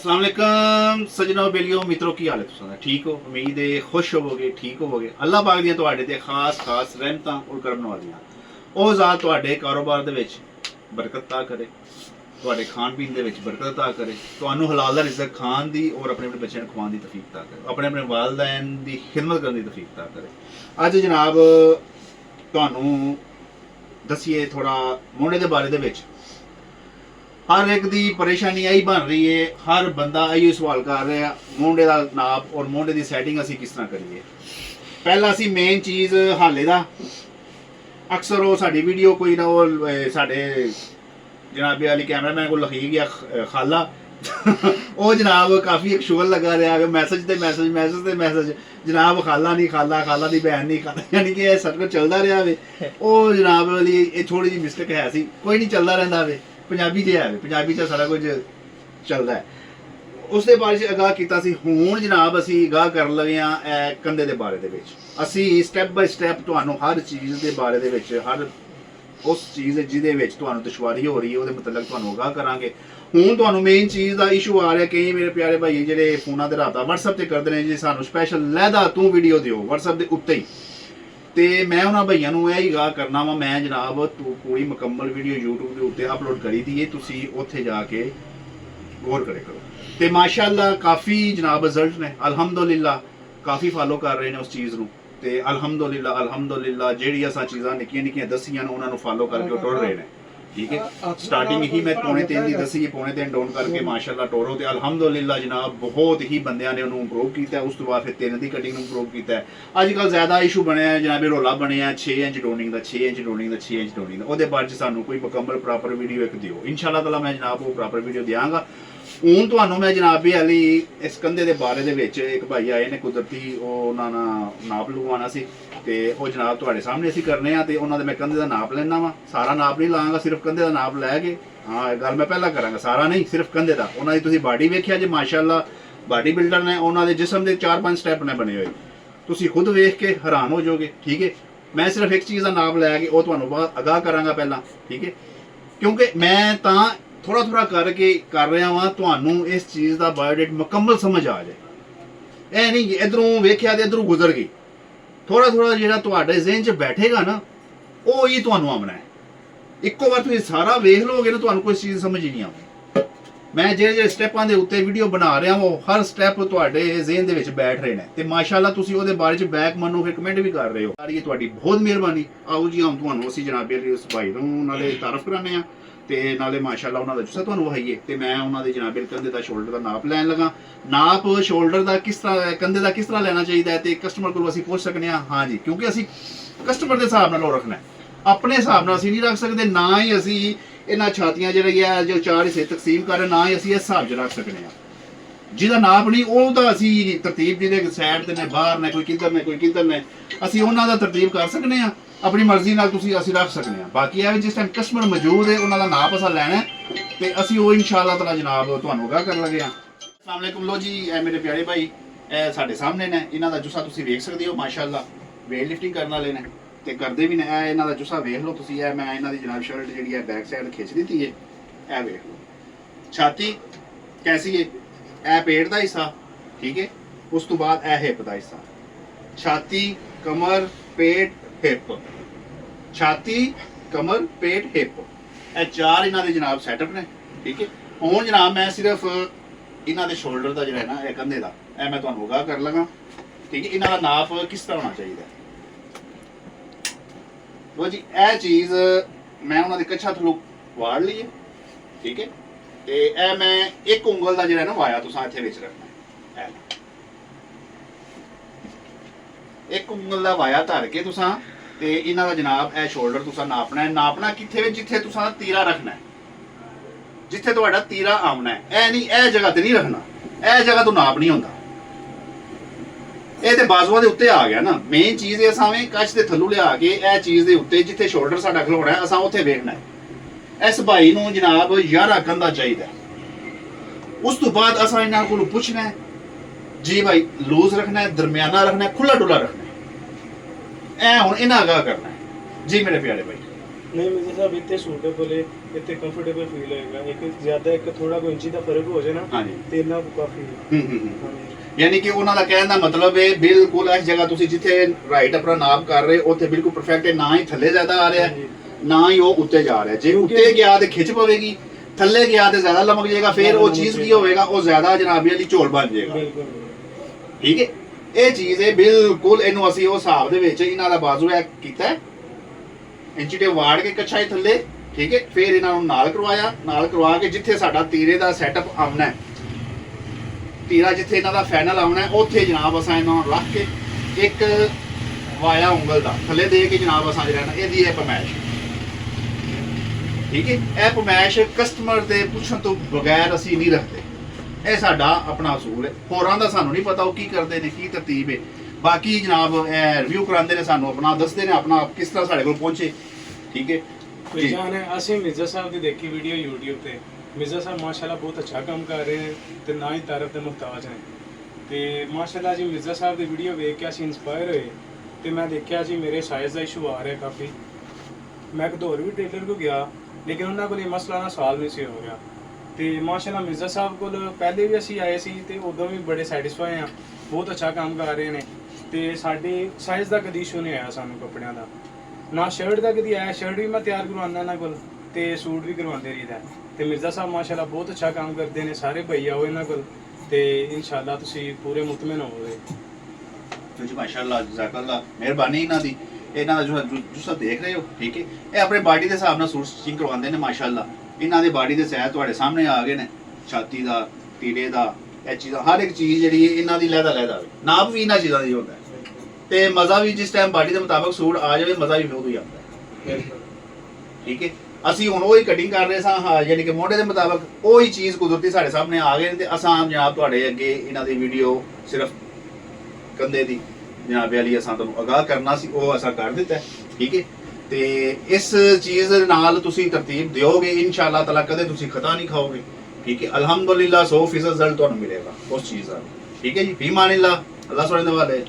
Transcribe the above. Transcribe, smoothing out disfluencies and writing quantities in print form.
अस्सलाम वालेकुम सजनों बेलियो मित्रों की हालत तुसां ठीक हो उम्मीद है खुश होवोगे ठीक होवोगे अल्लाह पाक दियां तुहाडे ते खास रहमतां और करम नवाजियां ओ ज़ात तुहाडे कारोबार दे विच बरकत अता करे तुहाडे खान पीन दे विच बरकत अता करे तुहानू हलाल रिज़्क खान दी और अपने अपने बच्चों नूं खवाउण दी तौफीक अता करे अपने अपने वालिदैन दी खिदमत करने दी तौफीक अता करे। अज जनाब तुहानू दस्सिए थोड़ा मोहने दे बारे दे विच हर एक दी परेशानी यही बन रही है, हर बंदा यही सवाल कर रहा मोंडे का नाप और मोंडे की सैटिंग असी किस तरह करिए। पहला असी मेन चीज़ हाले का अक्सर वो साड़ी वीडियो कोई ना वो साढ़े जनाबे वाली कैमरामैन को लिखी गया खाला वो जनाब काफ़ी एक शुगर लगा रहा है मैसेज ते मैसेज जनाब खाला नहीं खाला खाला दी बहन नहीं खाला यानी कि यह सर्कल चलता रहा वे वो जनाब वाली ये थोड़ी जी मिस्टेक है सी कोई नहीं चलता रहा वे पंजाबी जे है पंजाबी च सारा कुछ चलता है उसके बारे में आगाह किया हूँ जनाब असी आगाह कर लगे हाँ कंधे के बारे में असी स्टैप बाय स्टैप तुहानू हर चीज़ के बारे में हर उस चीज़ जिदे तुहानू दुश्वारी हो रही है वो मतलब तुहानू आगाह करांगे। हूँ तुहानू मेन चीज़ का इशू आ रहा कई मेरे प्यारे भाई जो फोना से राबता व्हाट्सएप से करते हैं जी सानू स्पैशल लैदा तू वीडियो दिओ व्हाट्सएप के उत्ते ही तो मैं उन्होंने भाइयों को यही गा करना वा मैं जनाब पूरी मुकम्मल वीडियो यूट्यूब के उत्ते अपलोड करी दी है तुसी उत्थे जाके गौर करे करो तो माशाअल्लाह काफ़ी जनाब रिजल्ट ने अल्हम्दुलिल्लाह काफ़ी फॉलो कर रहे हैं उस चीज़ को तो अल्हम्दुलिल्लाह जेहड़ी असां चीज़ां निक्कियां निक्कियां दसियां उन्होंने फॉलो करके टुर रहे हैं। ठीक है स्टार्टिंग ही मैं पौने 3 की दसी पौने 3 डाउन करके माशाअल्लाह टोरो तो अल्हम्दुलिल्लाह जनाब बहुत ही बंदियां ने उन्होंने इंप्रूव किया उस तो बाद फिर 3 की कटिंग इंप्रूव किया। अजकल ज़्यादा इशू बनया जनाब रौला बनया 6 इंच डोनिंग का 6 इंच डोनिंग का 6 इंच डोनिंग का वो बारे सानू कोई मुकम्मल प्रॉपर वीडियो एक दिओ इंशाअल्लाह ताला मैं जनाब वो प्रॉपर वीडियो देंगा। हूँ तुहानू मैं जनाब हाली इस कंधे के बारे में एक भाई आए ने कुदरती उन्होंने नाप लगवाना सी तो वो जनाब तुहाडे सामने असीं करने तो उन्होंने मैं कंधे का नाप लेना वा सारा नाप नहीं लाँगा सिर्फ कंधे का नाप लैके हाँ गल मैं पहला करांगा सारा नहीं सिर्फ कंधे का उन्होंने तुसीं बाडी वेखिया जे माशाअल्लाह बाडी बिल्डर ने उन्होंने जिसम के 4-5 स्टैप ने बने हुए तुसीं खुद वेख के हैरान हो जाओगे। ठीक है मैं सिर्फ एक चीज़ का नाप लैके वो तुहानू आगाह करांगा पहला। ठीक है क्योंकि मैं थोड़ा थोड़ा करके कर रहा वहाँ तुहानू इस चीज़ का बायोडेट मुकम्मल समझ आ जाए यह नहीं इधरों वेख्या तो इधरों गुजर गई थोड़ा थोड़ा जो तुहाडे ज़हन च बैठेगा ना वो ही तुहानू आना है इक्को बार तुसीं सारा वेख लोगे ना तुहानू कोई चीज़ समझ ही नहीं आती। मैं जे स्टैपां दे उत्ते वीडियो बना रहा वो हर स्टैप तुहाडे ज़हन दे विच बैठ रहे हैं तो माशाअल्लाह तुसीं उहदे बारे च बैक मनो फिर कमेंट भी कर रहे हो सारी तुहाडी बहुत मेहरबानी। आओ जी हम तुहानू असीं जनाब उस भाई नूं नाले तारफ कराने ते नाले माशाअल्लाह उन्होंने जुस्सा तुहानू वहाईए तो मैं उन्होंने जनाब कंधे का शोल्डर का नाप लैन लगा नाप शोल्डर का किस तरह कंधे का किस तरह लेना चाहिए तो कस्टमर को असीं पुछ सकते हैं। हाँ जी क्योंकि असीं कस्टमर के हिसाब नाल रखना है अपने हिसाब नाल असीं नहीं रख सकते ना ही असीं इन्हां छातियां जिहड़ी है जो 4 हिस्से तकसीम कर ना ही असीं इस हिसाब च रख सकते हैं जिहदा नाप नहीं वो असीं तरतीब जिहदे साइड ते ने बाहर ने कोई किधर ने असीं उन्हां दा तरतीब कर सकते हैं अपनी मर्जी नाल तुसीं असीं रख सकते हैं। बाकी है जिस टाइम कस्टमर मौजूद है उन्होंने नाप असा लैना तो असीं वो इंशाअल्लाह ताला जनाब तुहानू आगाह कर लगे। अस्सलाम वालेकुम लो जी मेरे प्यारे भाई साढ़े सामने ने इन्हां दा जुस्सा तुसीं वेख सकदे हो माशाअल्लाह वेट लिफ्टिंग करने वाले ने तो करते भी ने इन्हां दा जुस्सा वेख लो तुसीं मैं इन्हां दी जनाब शर्ट जिहड़ी है बैक साइड खिच दी है वेख लो छाती कैसी है पेट का हिस्सा। ठीक है उस तो बाद हिप का हिस्सा छाती कमर पेट हिप छाती कमर पेट हिप यह 4 इन्हों के जनाब सैटअप ने। ठीक है हूँ जनाब मैं सिर्फ इन्हों के शोल्डर का जो है ना कंधे का यह मैं तुहानू आगाह कर लगा। ठीक है इन्हों का नाप किस तरह होना चाहिए वो जी यह चीज़ मैं उन्होंने कच्छा थलू वाड़ ली है। ठीक है तो यह मैं एक उंगल का जो है ना वाया तुसां इत्थे विच रखना है एक उंगल का वाया धर के तुसां ते इन्हां दा जनाब यह शोल्डर तुसां नापना कित्थे जिथे तुसां तीरा रखना है जिथे तुहाडा तीरा आमना है नहीं यह जगह ते नहीं रखना यह जगह तो नाप नहीं होंदा ये तो बाजुआं दे उत्ते आ गया ना मेन चीज़ है असां कच्छ दे थल्लों लिया के यह चीज़ दे उत्ते जिथे शोल्डर साडा खलोना है असां उत्थे वेखना है। इस भाई नूं जनाब 11 कंधा चाहिए उस तो बाद असां इन्हां कोलों पुछना है जी भाई लूज रखना है दरमियाना रखना है खुला डुला रखना है हुण इन्हां आगाह करना है जी मेरे प्यारे भाई नहीं मुझे साहब इतने सूटेबल है ਇੱਥੇ ਕੰਫਰਟੇਬਲ ਫੀਲ ਹੋਏਗਾ। ਇੱਕ ਜ਼ਿਆਦਾ ਇੱਕ ਥੋੜਾ ਕੋਈ ਇੰਚੀ ਦਾ ਫਰਕ ਹੋ ਜਾਏ ਨਾ ਹਾਂਜੀ ਤੇ ਇੰਨਾ ਕੁ ਕਾਫੀ ਹੈ। ਹਾਂਜੀ ਯਾਨੀ ਕਿ ਉਹਨਾਂ ਦਾ ਕਹਿਣ ਦਾ ਮਤਲਬ ਹੈ ਬਿਲਕੁਲ ਇਸ ਜਗ੍ਹਾ ਤੁਸੀਂ ਜਿੱਥੇ ਰਾਈਟ ਆਪਣਾ ਨਾਪ ਕਰ ਰਹੇ ਉੱਥੇ ਬਿਲਕੁਲ ਪਰਫੈਕਟ ਹੈ, ਨਾ ਹੀ ਥੱਲੇ ਜ਼ਿਆਦਾ ਆ ਰਿਹਾ ਹਾਂਜੀ। ਨਾ ਹੀ ਉਹ ਉੱਤੇ ਜਾ ਰਿਹਾ। ਜੇ ਕਿਉਂਕਿ- ਉੱਤੇ ਗਿਆ ਤੇ ਖਿੱਚ ਪਵੇਗੀ, ਥੱਲੇ ਗਿਆ ਤੇ ਜ਼ਿਆਦਾ ਲਮਕ ਜਾਏਗਾ, ਫਿਰ ਉਹ ਚੀਜ਼ ਕੀ ਹੋਵੇਗਾ, ਉਹ ਜ਼ਿਆਦਾ ਜਨਾਬੀ ਵਾਲੀ ਝੋਲ ਬਣ ਜਾਏਗਾ। ਬਿਲਕੁਲ ਠੀਕ ਹੈ, ਇਹ ਚੀਜ਼ ਹੈ ਬਿਲਕੁਲ। ਇਹਨੂੰ ਅਸੀਂ ਉਹ ਹਿਸਾਬ ਦੇ ਵਿੱਚ ਇਹਨਾਂ ਦਾ ਬਾਜ਼ੂ ਹੈ ਕੀਤਾ ਇੰਚੀ ਟੇਪ ਵਾੜ ਕੇ ਕੱਛਾ ਹੀ ਥੱਲੇ, ਠੀਕ ਹੈ। ਫਿਰ ਇਹਨਾਂ ਨੂੰ ਨਾਲ ਕਰਵਾਇਆ, ਨਾਲ ਕਰਵਾ ਕੇ ਜਿੱਥੇ ਸਾਡਾ ਤੀਰੇ ਦਾ ਸੈਟਅਪ ਆਉਣਾ ਹੈ, ਤੀਰਾ ਜਿੱਥੇ ਇਹਨਾਂ ਦਾ ਫਾਈਨਲ ਆਉਣਾ ਹੈ, ਉੱਥੇ ਜਨਾਬ ਅਸਾਂ ਇਹਨਾਂ ਨੂੰ ਰੱਖ ਕੇ ਇੱਕ ਵਾਇਆ ਉਂਗਲ ਦਾ ਥੱਲੇ ਦੇ ਕੇ ਜਨਾਬ ਅਸਾਂ ਜਿਹੜਾ ਨਾ ਇਹਦੀ ਇਹ ਪਮੈਸ਼, ਠੀਕ ਹੈ। ਇਹ ਪਮੈਸ਼ ਕਸਟਮਰ ਦੇ ਪੁੱਛਣ ਤੋਂ ਬਗੈਰ ਅਸੀਂ ਨਹੀਂ ਰੱਖਦੇ, ਇਹ ਸਾਡਾ ਆਪਣਾ ਅਸੂਲ ਹੈ। ਹੋਰਾਂ ਦਾ ਸਾਨੂੰ ਨਹੀਂ ਪਤਾ ਉਹ ਕੀ ਕਰਦੇ ਨੇ, ਕੀ ਤਰਤੀਬ ਹੈ। ਬਾਕੀ ਜਨਾਬ ਇਹ ਰਿਵਿਊ ਕਰਾਉਂਦੇ ਨੇ, ਸਾਨੂੰ ਆਪਣਾ ਦੱਸਦੇ ਨੇ ਆਪਣਾ ਕਿਸ ਤਰ੍ਹਾਂ ਸਾਡੇ ਕੋਲ ਪਹੁੰਚੇ, ਠੀਕ ਹੈ ਜੀ। ਜਾਨ ਹੈ। ਅਸੀਂ ਮਿਰਜ਼ਾ ਸਾਹਿਬ ਦੀ ਦੇਖੀ ਵੀਡੀਓ YouTube ਤੇ, ਮਿਰਜ਼ਾ ਸਾਹਿਬ ਮਾਸ਼ਾਅੱਲਾ ਬਹੁਤ ਅੱਛਾ ਕੰਮ ਕਰ ਰਹੇ ਨੇ ਤੇ ਨਾ ਹੀ ਤਾਰਫ ਦੇ ਮੁਹਤਾਜ ਨੇ। ਤੇ ਮਾਸ਼ਾਅੱਲਾ ਜੀ ਮਿਰਜ਼ਾ ਸਾਹਿਬ ਦੀ ਵੀਡੀਓ ਵੇਖ ਕੇ ਅਸੀਂ ਇਨਸਪਾਇਰ ਹੋਏ ਤੇ ਮੈਂ ਦੇਖਿਆ ਜੀ ਮੇਰੇ ਸਾਈਜ਼ ਦਾ ਇਸ਼ੂ ਆ ਰਿਹਾ ਕਾਫੀ। ਮੈਂ ਇੱਕ ਹੋਰ ਵੀ ਟੇਲਰ ਕੋ ਗਿਆ ਲੇਕਿਨ ਉਹਨਾਂ ਕੋਲ ਇਹ ਮਸਲਾ ਨਾ ਸੋਲਵ ਨਹੀਂ ਸੀ ਹੋ ਰਿਹਾ। ਤੇ ਮਾਸ਼ਾਅੱਲਾ ਮਿਰਜ਼ਾ ਸਾਹਿਬ ਕੋਲ ਪਹਿਲੇ ਵੀ ਅਸੀਂ ਆਏ ਸੀ ਤੇ ਉਦੋਂ ਵੀ ਬੜੇ ਸੈਟੀਸਫਾਈ ਆ, ਬਹੁਤ ਅੱਛਾ ਕੰਮ ਕਰ ਰਹੇ ਨੇ। ਤੇ ਸਾਡੇ ਸਾਈਜ਼ ਦਾ ਕਦੀ ਇਸ਼ੂ ਨਹੀਂ ਆਇਆ ਸਾਨੂੰ ਕੱਪੜਿਆਂ ਦਾ, ਨਾ ਸ਼ਰਟ ਦਾ ਕਦੀ ਆਇਆ। ਸ਼ਰਟ ਵੀ ਮੈਂ ਤਿਆਰ ਕਰਵਾਉਂਦਾ ਇਹਨਾਂ ਕੋਲ ਤੇ ਸੂਟ ਵੀ ਕਰਵਾਉਂਦੇ ਰਹੀਦਾ। ਤੇ ਮਿਰਜ਼ਾ ਸਾਹਿਬ ਮਾਸ਼ਾਅੱਲਾ ਬਹੁਤ ਅੱਛਾ ਕੰਮ ਕਰਦੇ ਨੇ। ਸਾਰੇ ਭਈ ਆਓ ਇਹਨਾਂ ਕੋਲ ਤੇ ਇਨਸ਼ਾਅੱਲਾ ਤੁਸੀਂ ਪੂਰੇ ਮੁਤਮਿਨ ਹੋਵੋਗੇ। ਜੀ ਮਾਸ਼ਾਅੱਲਾ, ਜਜ਼ਾਕੱਲਾ, ਮਿਹਰਬਾਨੀ ਇਹਨਾਂ ਦੀ। ਇਹਨਾਂ ਦਾ ਜੋ ਤੁਸੀਂ ਦੇਖ ਰਹੇ ਹੋ, ਠੀਕ ਹੈ, ਇਹ ਆਪਣੇ ਬਾਡੀ ਦੇ ਹਿਸਾਬ ਨਾਲ ਸੂਟ ਸਟਿਚਿੰਗ ਕਰਵਾਉਂਦੇ ਨੇ ਮਾਸ਼ਾਅੱਲਾ। ਇਹਨਾਂ ਦੇ ਬਾਡੀ ਦੇ ਸਾਈਜ਼ ਤੁਹਾਡੇ ਸਾਹਮਣੇ ਆ ਗਏ ਨੇ, ਛਾਤੀ ਦਾ, ਤੀੜੇ ਦਾ, ਇਹ ਚੀਜ਼ਾਂ ਹਰ ਇੱਕ ਚੀਜ਼ ਜਿਹੜੀ ਹੈ ਇਹਨਾਂ ਦੀ ਲਹਿਦਾ ਲਹਿਦਾ ਨਾਪ ਵੀ ਇਹਨਾਂ ਚੀਜ਼ਾਂ ਦਾ ਹੀ ਹੁੰਦਾ ਹੈ। ਤੇ ਮਜ਼ਾ ਵੀ ਜਿਸ ਟਾਈਮ ਬਾਡੀ ਦੇ ਮੁਤਾਬਕ ਸੂਟ ਆ ਜਾਵੇ, ਮਜ਼ਾ ਵੀ ਉਦੋਂ ਹੀ ਆਉਂਦਾ ਹੈ, ਠੀਕ ਹੈ। ਅਸੀਂ ਹੁਣ ਉਹੀ ਕਟਿੰਗ ਕਰ ਰਹੇ ਸਾਂ, ਹਾਂ, ਯਾਨੀ ਕਿ ਮੋਢੇ ਦੇ ਮੁਤਾਬਕ ਉਹੀ ਚੀਜ਼ ਕੁਦਰਤੀ ਸਾਡੇ ਸਾਹਮਣੇ ਆ ਗਏ ਤੇ ਅਸਾਂ ਜਨਾਬ ਤੁਹਾਡੇ ਅੱਗੇ ਇਹਨਾਂ ਦੀ ਵੀਡੀਓ ਸਿਰਫ ਕੰਧੇ ਦੀ ਜਨਾਬ ਵਾਲੀ ਅਸਾਂ ਤੁਹਾਨੂੰ ਆਗਾਹ ਕਰਨਾ ਸੀ, ਉਹ ਅਸਾਂ ਕਰ ਦਿੱਤਾ, ਠੀਕ ਹੈ। ਤੇ ਇਸ ਚੀਜ਼ ਨਾਲ ਤੁਸੀਂ ਤਰਤੀਬ ਦਿਓਗੇ ਇਨਸ਼ਾਅੱਲਾ ਤਾਲਾ, ਕਦੇ ਤੁਸੀਂ ਖਤਾ ਨਹੀਂ ਖਾਓਗੇ, ਠੀਕ ਹੈ। ਅਲਹਮਦੁਲਿਲਾ 100% ਰਿਜ਼ਲਟ ਤੁਹਾਨੂੰ ਮਿਲੇਗਾ ਉਸ ਚੀਜ਼ ਦਾ, ਠੀਕ ਹੈ ਜੀ। ਫੀ ਮਾਨਿल्लाह, ਅੱਲਾਹ ਸੁਣੇ ਵਾਲੇ।